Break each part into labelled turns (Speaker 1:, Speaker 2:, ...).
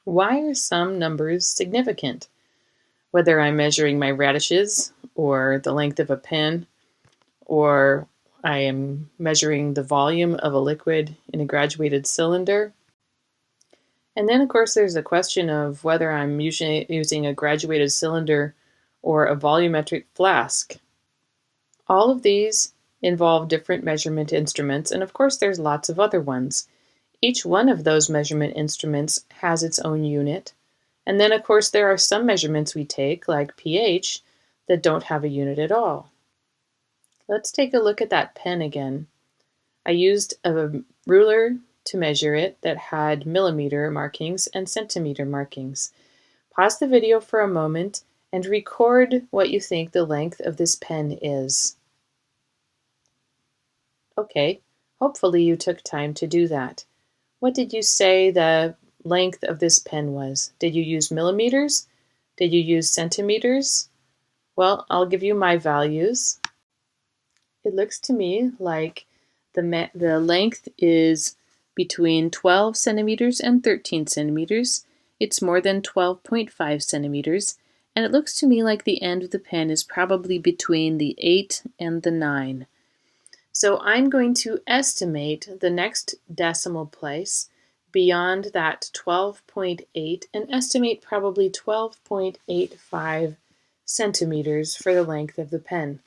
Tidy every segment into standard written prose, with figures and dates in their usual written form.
Speaker 1: Why are some numbers significant? Whether I'm measuring my radishes, or the length of a pen, or I am measuring the volume of a liquid in a graduated cylinder. And then, of course, there's the question of whether I'm using a graduated cylinder or a volumetric flask. All of these involve different measurement instruments, and of course there's lots of other ones. Each one of those measurement instruments has its own unit. And then, of course, there are some measurements we take, like pH, that don't have a unit at all. Let's take a look at that pen again. I used a ruler to measure it that had millimeter markings and centimeter markings. Pause the video for a moment and record what you think the length of this pen is. Okay, hopefully you took time to do that. What did you say the length of this pen was? Did you use millimeters? Did you use centimeters? Well, I'll give you my values. It looks to me like the length is between 12 centimeters and 13 centimeters. It's more than 12.5 centimeters, and it looks to me like the end of the pen is probably between the 8 and the 9. So I'm going to estimate the next decimal place beyond that 12.8 and estimate probably 12.85 centimeters for the length of the pen.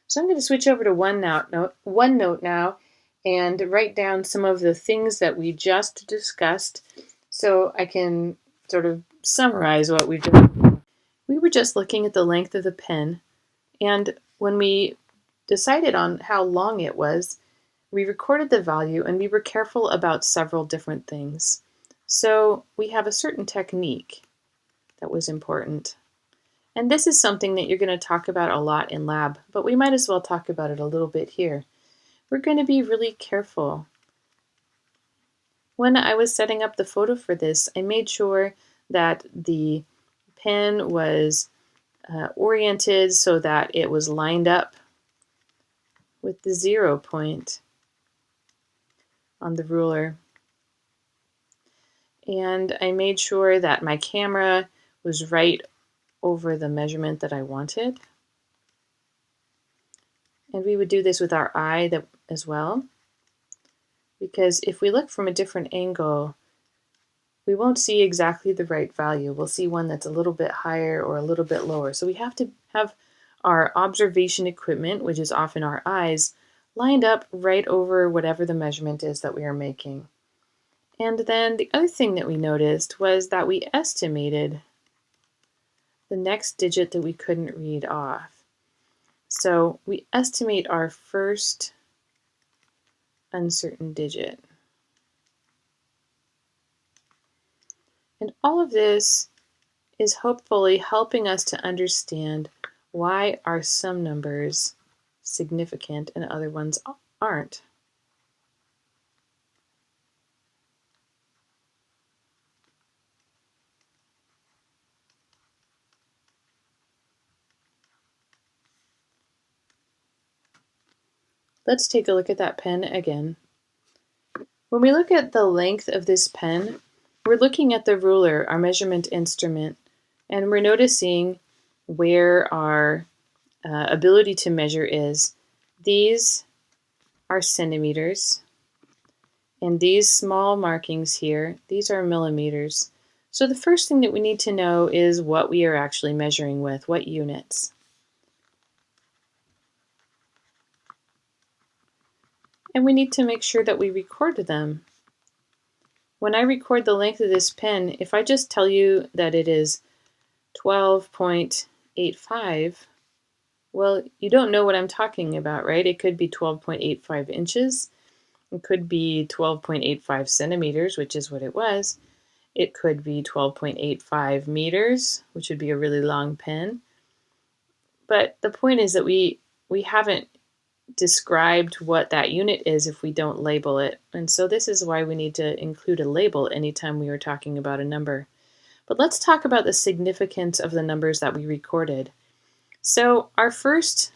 Speaker 1: So I'm going to switch over to OneNote now and write down some of the things that we just discussed so I can sort of summarize what we've done. We were just looking at the length of the pen, and when we decided on how long it was, we recorded the value and we were careful about several different things. So we have a certain technique that was important. And this is something that you're going to talk about a lot in lab, but we might as well talk about it a little bit here. We're going to be really careful. When I was setting up the photo for this, I made sure that the pen was oriented so that it was lined up with the 0 point on the ruler. And I made sure that my camera was right over the measurement that I wanted. And we would do this with our eye as well, because if we look from a different angle, we won't see exactly the right value. We'll see one that's a little bit higher or a little bit lower. So we have to have our observation equipment, which is often our eyes, lined up right over whatever the measurement is that we are making. And then the other thing that we noticed was that we estimated the next digit that we couldn't read off. So we estimate our first uncertain digit. And all of this is hopefully helping us to understand why are some numbers significant and other ones aren't. Let's take a look at that pen again. When we look at the length of this pen, we're looking at the ruler, our measurement instrument, and we're noticing where our ability to measure is. These are centimeters, and these small markings here, these are millimeters. So the first thing that we need to know is what we are actually measuring with, what units. And we need to make sure that we record them. When I record the length of this pen, if I just tell you that it is 12.85, well, you don't know what I'm talking about, right? It could be 12.85 inches. It could be 12.85 centimeters, which is what it was. It could be 12.85 meters, which would be a really long pen. But the point is that we haven't described what that unit is if we don't label it. And so this is why we need to include a label anytime we are talking about a number. But let's talk about the significance of the numbers that we recorded. So our first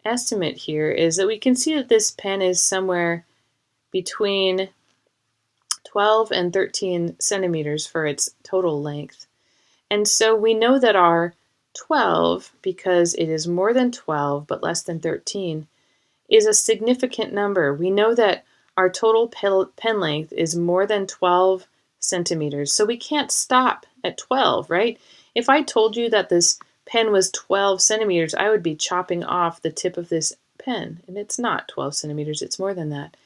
Speaker 1: estimate here is that we can see that this pen is somewhere between 12 and 13 centimeters for its total length. And so we know that our 12, because it is more than 12 but less than 13, is a significant number. We know that our total pen length is more than 12 centimeters. So we can't stop at 12, right? If I told you that this pen was 12 centimeters, I would be chopping off the tip of this pen. And it's not 12 centimeters, it's more than that.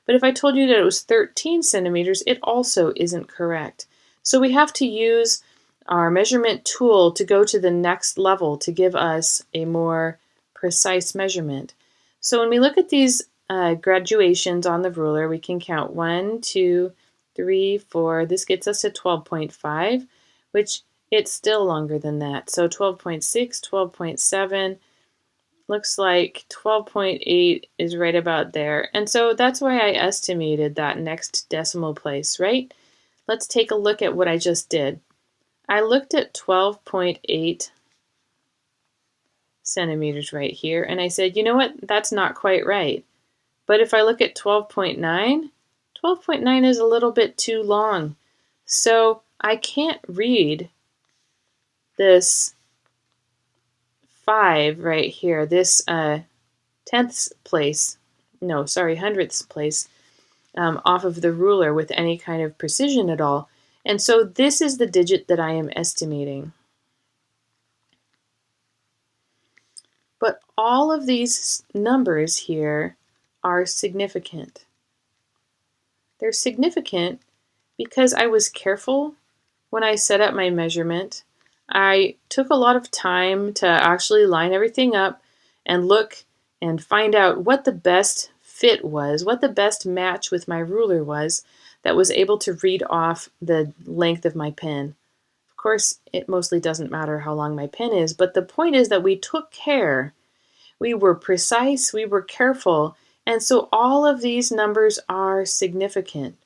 Speaker 1: But if I told you that it was 13 centimeters, it also isn't correct. So we have to use our measurement tool to go to the next level to give us a more precise measurement. So when we look at these graduations on the ruler, we can count 1, 2, 3, 4. This gets us to 12.5, which it's still longer than that. So 12.6, 12.7, looks like 12.8 is right about there. And so that's why I estimated that next decimal place, right? Let's take a look at what I just did. I looked at 12.8 centimeters right here, and I said, you know what, that's not quite right. But if I look at 12.9, 12.9 is a little bit too long. So I can't read this 5 right here, this 100th place off of the ruler with any kind of precision at all. And so this is the digit that I am estimating. But all of these numbers here are significant. They're significant because I was careful when I set up my measurement. I took a lot of time to actually line everything up and look and find out what the best fit was, what the best match with my ruler was that was able to read off the length of my pen. Of course, it mostly doesn't matter how long my pen is, but the point is that we took care. We were precise, we were careful, and so all of these numbers are significant.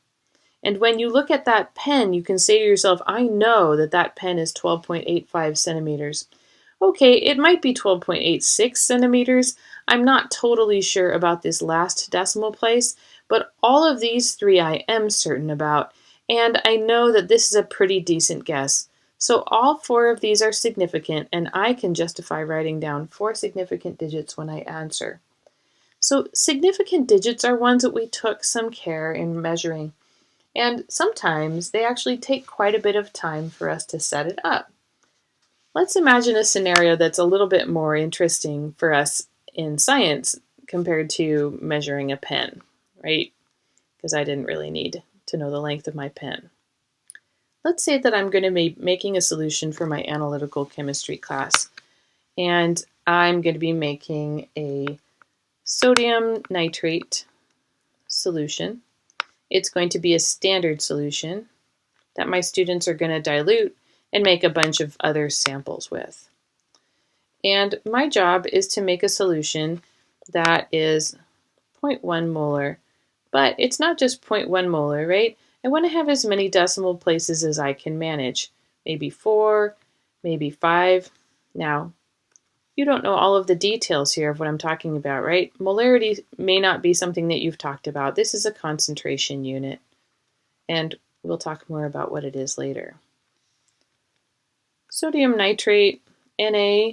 Speaker 1: And when you look at that pen, you can say to yourself, I know that that pen is 12.85 centimeters. Okay, it might be 12.86 centimeters. I'm not totally sure about this last decimal place, but all of these three I am certain about, and I know that this is a pretty decent guess. So all 4 of these are significant, and I can justify writing down 4 significant digits when I answer. So significant digits are ones that we took some care in measuring, and sometimes they actually take quite a bit of time for us to set it up. Let's imagine a scenario that's a little bit more interesting for us in science compared to measuring a pen, right? Because I didn't really need to know the length of my pen. Let's say that I'm going to be making a solution for my analytical chemistry class, and I'm going to be making a sodium nitrate solution. It's going to be a standard solution that my students are going to dilute and make a bunch of other samples with. And my job is to make a solution that is 0.1 molar, but it's not just 0.1 molar, right? I want to have as many decimal places as I can manage. Maybe 4, maybe 5. Now, you don't know all of the details here of what I'm talking about, right? Molarity may not be something that you've talked about. This is a concentration unit, and we'll talk more about what it is later. Sodium nitrate, Na,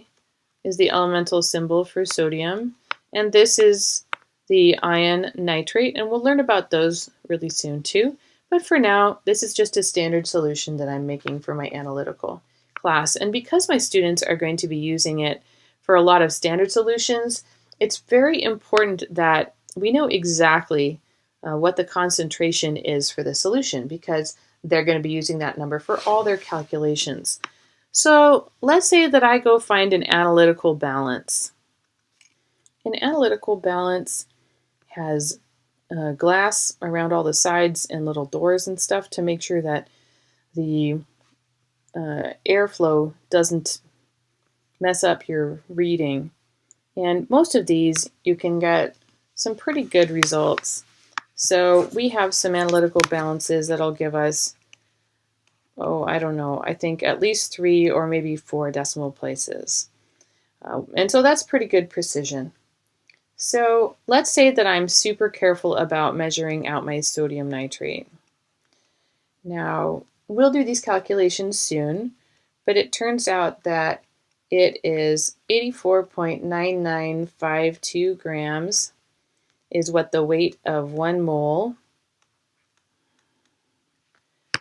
Speaker 1: is the elemental symbol for sodium, and this is the ion nitrate, and we'll learn about those really soon too. But for now, this is just a standard solution that I'm making for my analytical class. And because my students are going to be using it for a lot of standard solutions, it's very important that we know exactly what the concentration is for the solution, because they're going to be using that number for all their calculations. So let's say that I go find an analytical balance. An analytical balance has glass around all the sides and little doors and stuff to make sure that the airflow doesn't mess up your reading. And most of these you can get some pretty good results. So we have some analytical balances that'll give us, I don't know, I think at least 3 or maybe 4 decimal places. And so that's pretty good precision. So let's say that I'm super careful about measuring out my sodium nitrate. Now, we'll do these calculations soon, but it turns out that it is 84.9952 grams is what the weight of 1 mole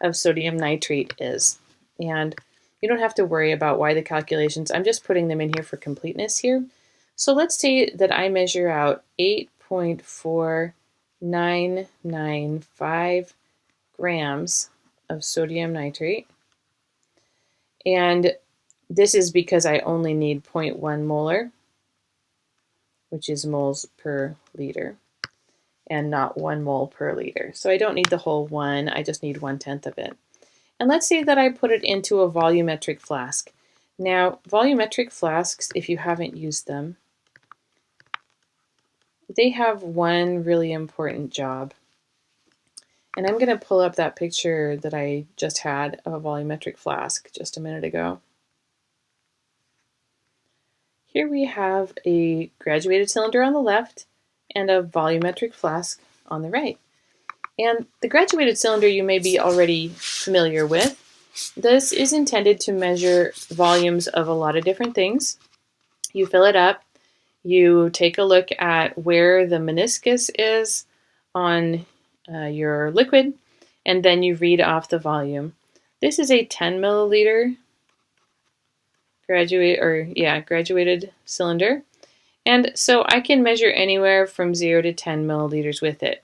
Speaker 1: of sodium nitrate is. And you don't have to worry about why the calculations, I'm just putting them in here for completeness here. So let's say that I measure out 8.4995 grams of sodium nitrate. And this is because I only need 0.1 molar, which is moles per liter, and not 1 mole per liter. So I don't need the whole 1, I just need 1/10 of it. And let's say that I put it into a volumetric flask. Now, volumetric flasks, if you haven't used them, they have one really important job. And I'm going to pull up that picture that I just had of a volumetric flask just a minute ago. Here we have a graduated cylinder on the left and a volumetric flask on the right. And the graduated cylinder you may be already familiar with. This is intended to measure volumes of a lot of different things. You fill it up, you take a look at where the meniscus is on your liquid, and then you read off the volume. This is a 10 milliliter graduated cylinder, and so I can measure anywhere from 0 to 10 milliliters with it.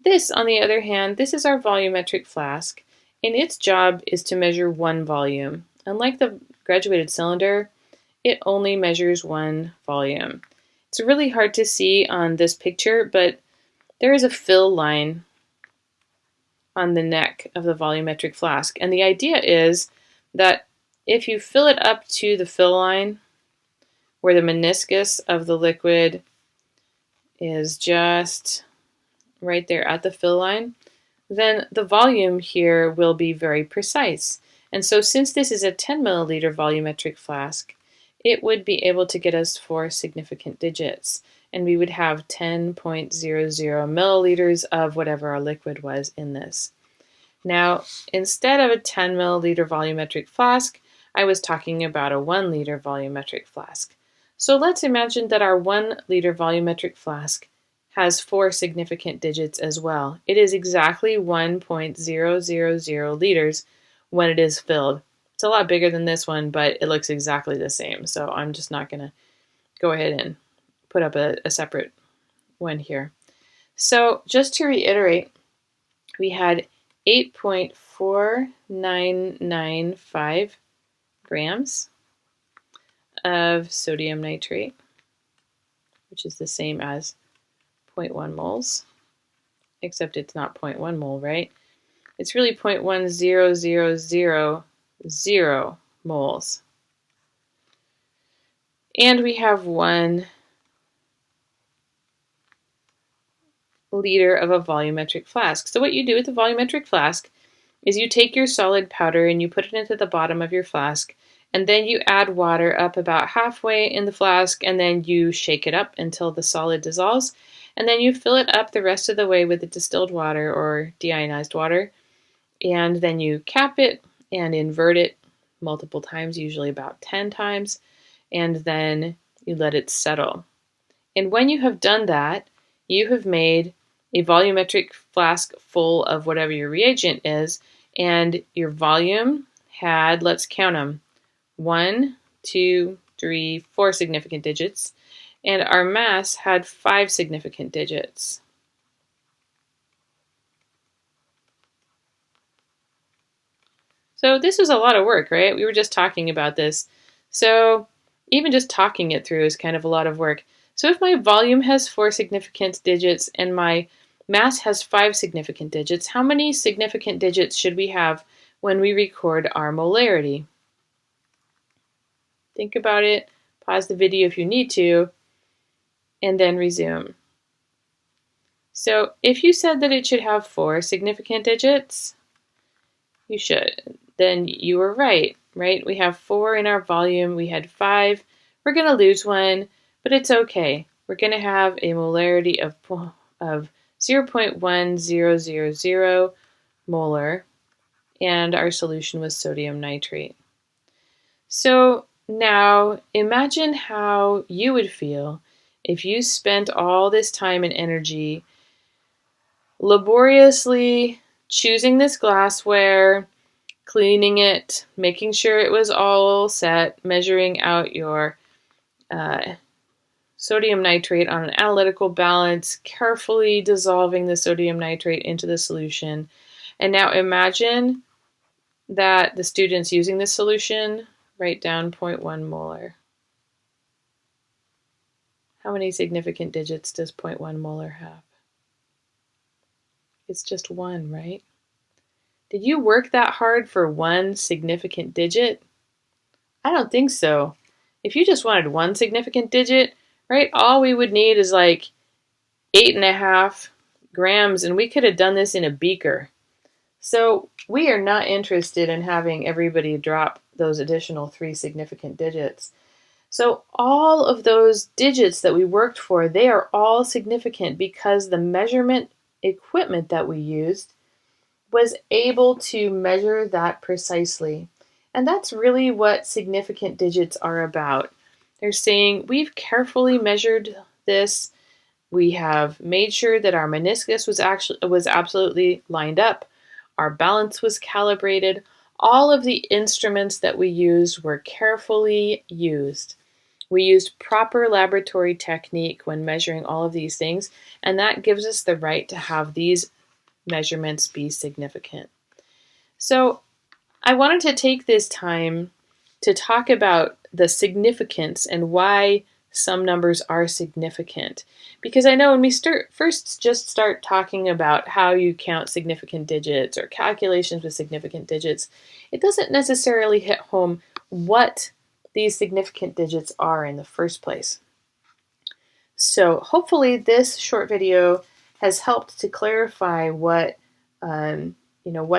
Speaker 1: This, on the other hand, this is our volumetric flask, and its job is to measure one volume. Unlike the graduated cylinder, it only measures one volume. It's really hard to see on this picture, but there is a fill line on the neck of the volumetric flask, and the idea is that if you fill it up to the fill line, where the meniscus of the liquid is just right there at the fill line, then the volume here will be very precise. And so since this is a 10 milliliter volumetric flask, it would be able to get us 4 significant digits, and we would have 10.00 milliliters of whatever our liquid was in this. Now, instead of a 10 milliliter volumetric flask, I was talking about a 1 liter volumetric flask. So let's imagine that our 1 liter volumetric flask has 4 significant digits as well. It is exactly 1.000 liters when it is filled. It's a lot bigger than this one, but it looks exactly the same. So I'm just not going to go ahead and put up a separate one here. So just to reiterate, we had 8.4995 grams of sodium nitrate, which is the same as 0.1 moles, except it's not 0.1 mole, right? It's really 0.10000 moles. And we have 1 liter of a volumetric flask. So what you do with the volumetric flask is you take your solid powder and you put it into the bottom of your flask, and then you add water up about halfway in the flask, and then you shake it up until the solid dissolves, and then you fill it up the rest of the way with the distilled water or deionized water, and then you cap it and invert it multiple times, usually about 10 times, and then you let it settle. And when you have done that, you have made a volumetric flask full of whatever your reagent is, and your volume had, let's count them, 1, 2, 3, 4 significant digits, and our mass had 5 significant digits. So this was a lot of work, right? We were just talking about this. So even just talking it through is kind of a lot of work. So if my volume has 4 significant digits and my mass has 5 significant digits, how many significant digits should we have when we record our molarity? Think about it, pause the video if you need to, and then resume. So if you said that it should have 4 significant digits, you should. Then you were right? We have 4 in our volume, we had 5. We're going to lose one, but it's okay. We're going to have a molarity of 0.1000 molar, and our solution was sodium nitrate. So now imagine how you would feel if you spent all this time and energy laboriously choosing this glassware, cleaning it, making sure it was all set, measuring out your sodium nitrate on an analytical balance, carefully dissolving the sodium nitrate into the solution. And now imagine that the students using this solution write down 0.1 molar. How many significant digits does 0.1 molar have? It's just one, right? Did you work that hard for one significant digit? I don't think so. If you just wanted one significant digit, right, all we would need is like 8.5 grams, and we could have done this in a beaker. So we are not interested in having everybody drop those additional 3 significant digits. So all of those digits that we worked for, they are all significant because the measurement equipment that we used was able to measure that precisely. And that's really what significant digits are about. They're saying we've carefully measured this. We have made sure that our meniscus was absolutely lined up. Our balance was calibrated. All of the instruments that we used were carefully used. We used proper laboratory technique when measuring all of these things, and that gives us the right to have these measurements be significant. So I wanted to take this time to talk about the significance and why some numbers are significant. Because I know when we first start talking about how you count significant digits or calculations with significant digits, it doesn't necessarily hit home what these significant digits are in the first place. So hopefully this short video has helped to clarify what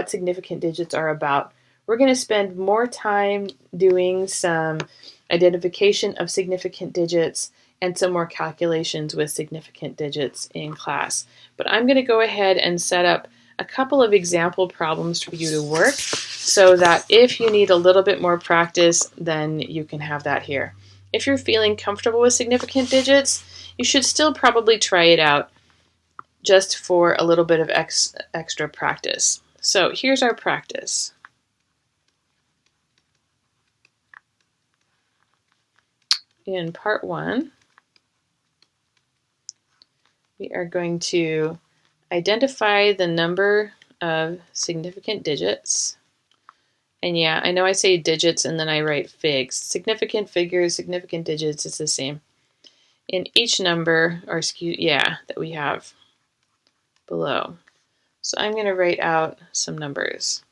Speaker 1: significant digits are about. We're going to spend more time doing some identification of significant digits and some more calculations with significant digits in class. But I'm going to go ahead and set up a couple of example problems for you to work so that if you need a little bit more practice, then you can have that here. If you're feeling comfortable with significant digits, you should still probably try it out just for a little bit of extra practice. So here's our practice. In part 1, we are going to identify the number of significant digits. And yeah, I know I say digits and then I write figs. Significant figures, significant digits, it's the same. In each number, that we have below. So I'm going to write out some numbers.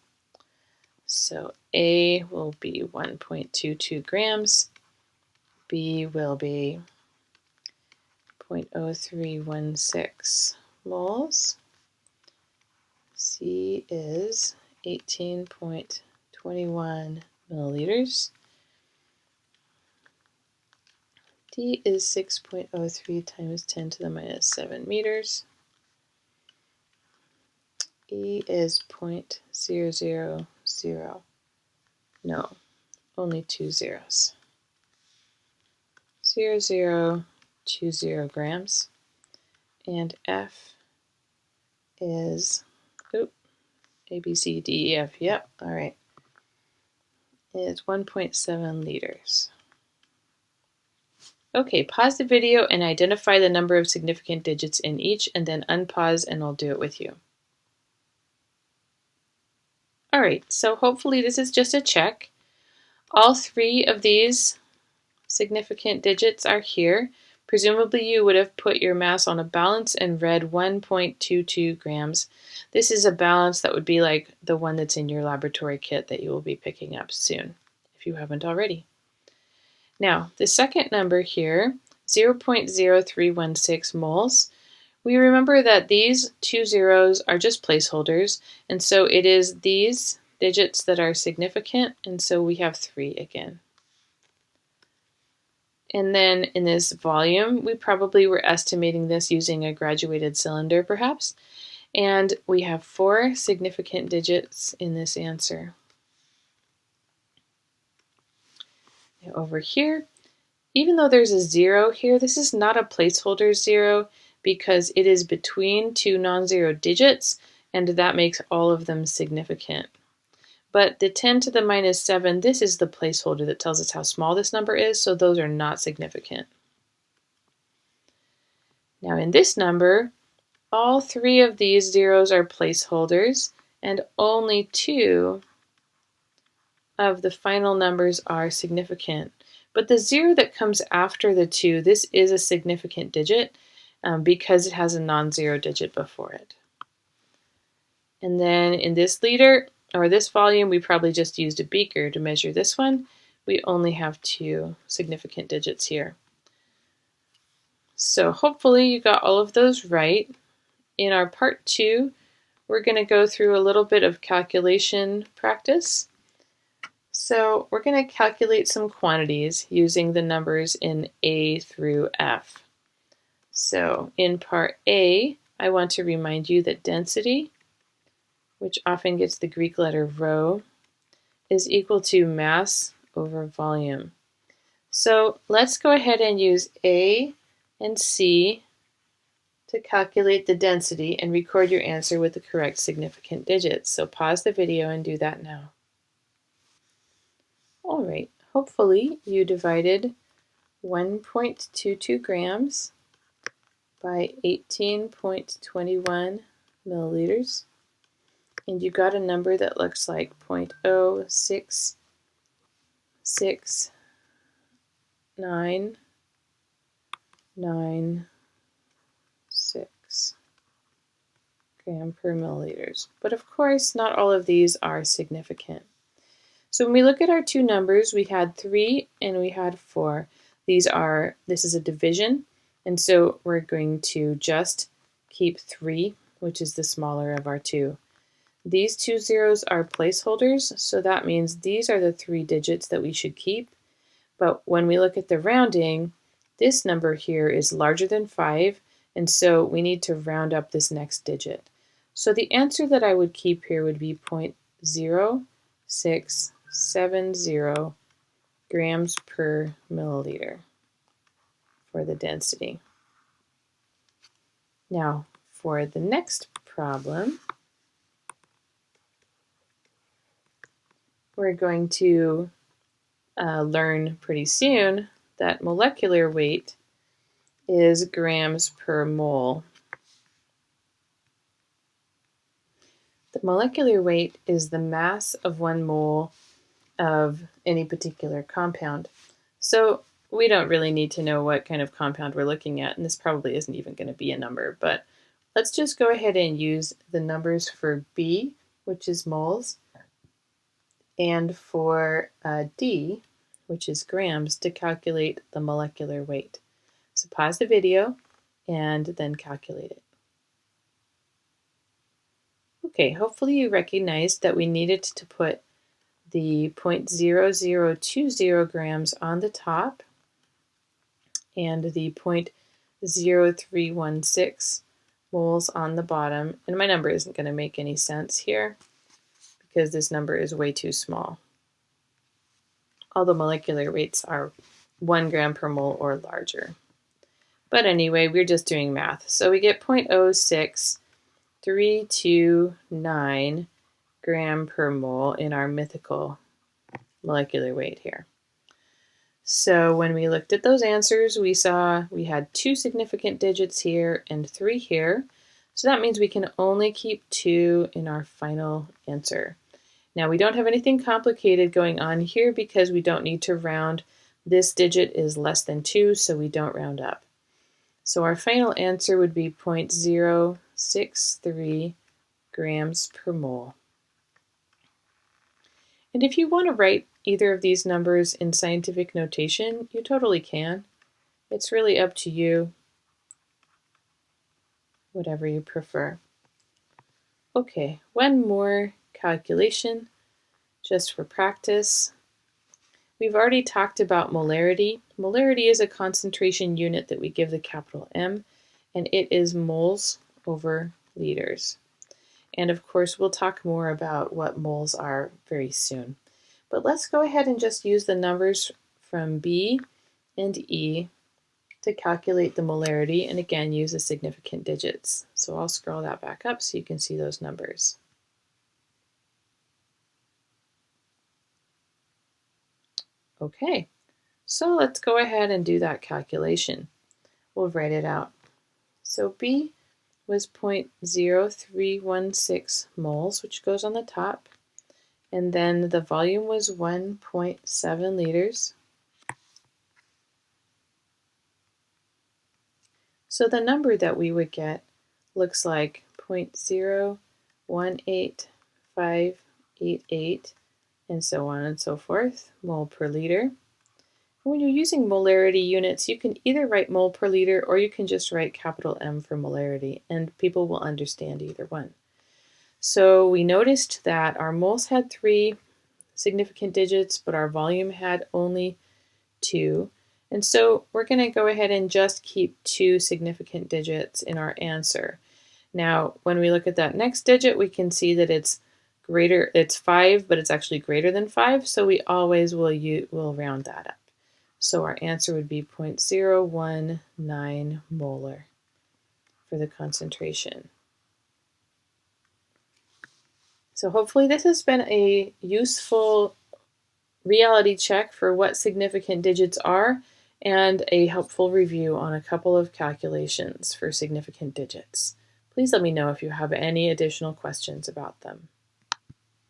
Speaker 1: So A will be 1.22 grams. B will be 0.0316 moles. C is 18.21 milliliters. D is 6.03 times 10 to the minus 7 meters. E is 0.000. No, only 2 zeros. 0.0020 grams. And F is, A, B, C, D, E, F, yep, all right. It's 1.7 liters. Okay, pause the video and identify the number of significant digits in each, and then unpause and I'll do it with you. All right, so hopefully this is just a check. All 3 of these significant digits are here. Presumably you would have put your mass on a balance and read 1.22 grams. This is a balance that would be like the one that's in your laboratory kit that you will be picking up soon, if you haven't already. Now, the second number here, 0.0316 moles, we remember that these 2 zeros are just placeholders, and so it is these digits that are significant, and so we have 3 again. And then in this volume, we probably were estimating this using a graduated cylinder perhaps. And we have 4 significant digits in this answer. Now over here, even though there's a 0 here, this is not a placeholder 0 because it is between 2 non-zero digits, and that makes all of them significant. But the 10 to the minus 7, this is the placeholder that tells us how small this number is, so those are not significant. Now in this number, all 3 of these zeros are placeholders, and only 2 of the final numbers are significant. But the 0 that comes after the 2, this is a significant digit because it has a non-zero digit before it. And then in this liter, or this volume, we probably just used a beaker to measure this one. We only have 2 significant digits here. So hopefully you got all of those right. In our part 2, we're going to go through a little bit of calculation practice. So we're going to calculate some quantities using the numbers in A through F. So in part A, I want to remind you that density, which often gets the Greek letter rho, is equal to mass over volume. So let's go ahead and use A and C to calculate the density and record your answer with the correct significant digits. So pause the video and do that now. All right, hopefully you divided 1.22 grams by 18.21 milliliters, and you got a number that looks like 0.0669996 gram per milliliters. But of course, not all of these are significant. So when we look at our 2 numbers, we had 3 and we had 4. This is a division, and so we're going to just keep 3, which is the smaller of our 2. These 2 zeros are placeholders, so that means these are the 3 digits that we should keep. But when we look at the rounding, this number here is larger than 5, and so we need to round up this next digit. So the answer that I would keep here would be 0.0670 grams per milliliter for the density. Now, for the next problem, we're going to learn pretty soon that molecular weight is grams per mole. The molecular weight is the mass of 1 mole of any particular compound. So we don't really need to know what kind of compound we're looking at, and this probably isn't even going to be a number, but let's just go ahead and use the numbers for B, which is moles, and for D, which is grams, to calculate the molecular weight. So pause the video and then calculate it. Okay, hopefully you recognized that we needed to put the 0.0020 grams on the top and the 0.0316 moles on the bottom. And my number isn't going to make any sense here because this number is way too small. All the molecular weights are 1 gram per mole or larger. But anyway, we're just doing math. So we get 0.06329 gram per mole in our mythical molecular weight here. So when we looked at those answers, we saw we had 2 significant digits here and 3 here. So that means we can only keep 2 in our final answer. Now we don't have anything complicated going on here because we don't need to round. This digit is less than 2, so we don't round up. So our final answer would be 0.063 grams per mole. And if you want to write either of these numbers in scientific notation, you totally can. It's really up to you, whatever you prefer. Okay, one more calculation just for practice. We've already talked about molarity. Molarity is a concentration unit that we give the capital M, and it is moles over liters. And of course, we'll talk more about what moles are very soon. But let's go ahead and just use the numbers from B and E to calculate the molarity, and again use the significant digits. So I'll scroll that back up so you can see those numbers. Okay, so let's go ahead and do that calculation. We'll write it out. So B was 0.0316 moles, which goes on the top, and then the volume was 1.7 liters. So the number that we would get looks like 0.018588 and so on and so forth, mole per liter. When you're using molarity units, you can either write mole per liter or you can just write capital M for molarity, and people will understand either one. So we noticed that our moles had 3 significant digits, but our volume had only 2. And so we're going to go ahead and just keep 2 significant digits in our answer. Now, when we look at that next digit, we can see that it's 5, but it's actually greater than 5, so we always will round that up. So our answer would be 0.019 molar for the concentration. So hopefully this has been a useful reality check for what significant digits are, and a helpful review on a couple of calculations for significant digits. Please let me know if you have any additional questions about them.